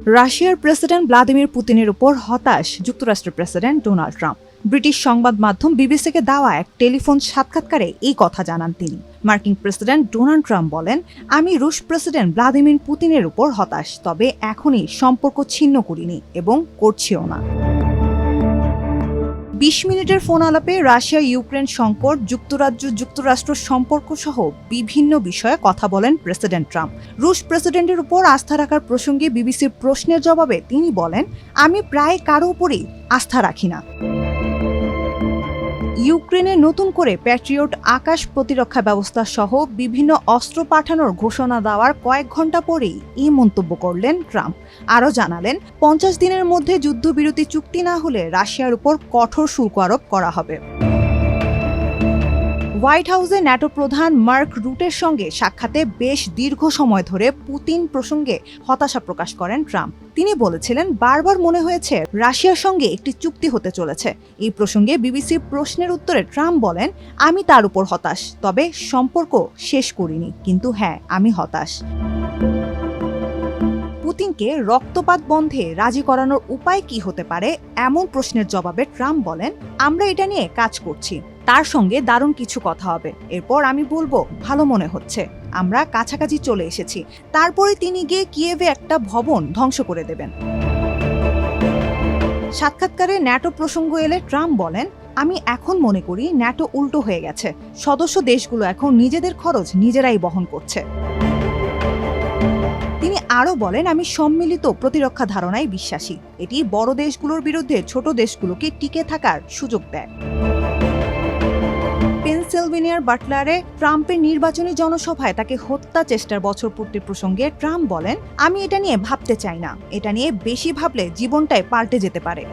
রাশিয়ার president Vladimir পুতিনের উপর হতাশ যুক্তরাষ্ট্রের প্রেসিডেন্ট ডোনাল্ড ট্রাম্প। ব্রিটিশ সংবাদ মাধ্যম বিবিসিকে দেওয়া এক টেলিফোন সাক্ষাৎকারে এই কথা জানান তিনি। মার্কিন প্রেসিডেন্ট ডোনাল্ড ট্রাম্প বলেন, আমি রুশ প্রেসিডেন্ট ভ্লাদিমির পুতিনের উপর হতাশ, তবে এখনই সম্পর্ক ছিন্ন করিনি এবং করছিও না। ২০ মিনিটের ফোন আলাপে রাশিয়া ইউক্রেন সংকট, যুক্তরাষ্ট্র সম্পর্ক সহ বিভিন্ন বিষয়ে কথা বলেন প্রেসিডেন্ট ট্রাম্প। রুশ প্রেসিডেন্টের উপর আস্থা রাখার প্রসঙ্গে বিবিসির প্রশ্নের জবাবে তিনি বলেন, আমি প্রায় কারো উপরই আস্থা রাখি না। ইউক্রেনে নতুন করে প্যাট্রিয়ট আকাশ প্রতিরক্ষা ব্যবস্থা সহ বিভিন্ন অস্ত্র পাঠানোর ঘোষণা দেওয়ার কয়েক ঘণ্টা পরেই এই মন্তব্য করলেন ট্রাম্প। আরও জানালেন, ৫০ দিনের মধ্যে যুদ্ধবিরতি চুক্তি না হলে রাশিয়ার উপর কঠোর শুল্ক আরোপ করা হবে। হোয়াইট হাউসে ন্যাটো প্রধান মার্ক রুটের সঙ্গে সাক্ষাতে বেশ দীর্ঘ সময় ধরে পুতিন প্রসঙ্গে হতাশা প্রকাশ করেন ট্রাম্প। তিনি বলেছিলেন, বারবার মনে হয়েছে রাশিয়ার সঙ্গে একটি চুক্তি হতে চলেছে। এই প্রসঙ্গে বিবিসির প্রশ্নের উত্তরে ট্রাম্প বলেন, আমি তার উপর হতাশ, তবে সম্পর্ক শেষ করিনি, কিন্তু হ্যাঁ, আমি হতাশ। পুতিনকে রক্তপাত বন্ধে রাজি করানোর উপায় কি হতে পারে এমন প্রশ্নের জবাবে ট্রাম্প বলেন, আমরা এটা নিয়ে কাজ করছি, তার সঙ্গে দারুণ কিছু কথা হবে, এরপর আমি বলবো ভালো মনে হচ্ছে, আমরা কাছাকাছি চলে এসেছি, তারপরে তিনি গিয়ে কিয়েভে একটা ভবন ধ্বংস করে দেবেন। সাক্ষাৎকারে ন্যাটো প্রসঙ্গ এলে ট্রাম্প বলেন, আমি এখন মনে করি ন্যাটো উল্টো হয়ে গেছে, সদস্য দেশগুলো এখন নিজেদের খরচ নিজেরাই বহন করছে। তিনি আরও বলেন, আমি সম্মিলিত প্রতিরক্ষা ধারণায় বিশ্বাসী, এটি বড় দেশগুলোর বিরুদ্ধে ছোট দেশগুলোকে টিকে থাকার সুযোগ দেয়। পেনসিলভেনিয়ার বাটলারে ট্রাম্পের নির্বাচনী জনসভায় তাকে হত্যা চেষ্টার বছর পূর্তি প্রসঙ্গে ট্রাম্প বলেন, আমি এটা নিয়ে ভাবতে চাই না, এটা নিয়ে বেশি ভাবলে জীবনটাই পাল্টে যেতে পারে।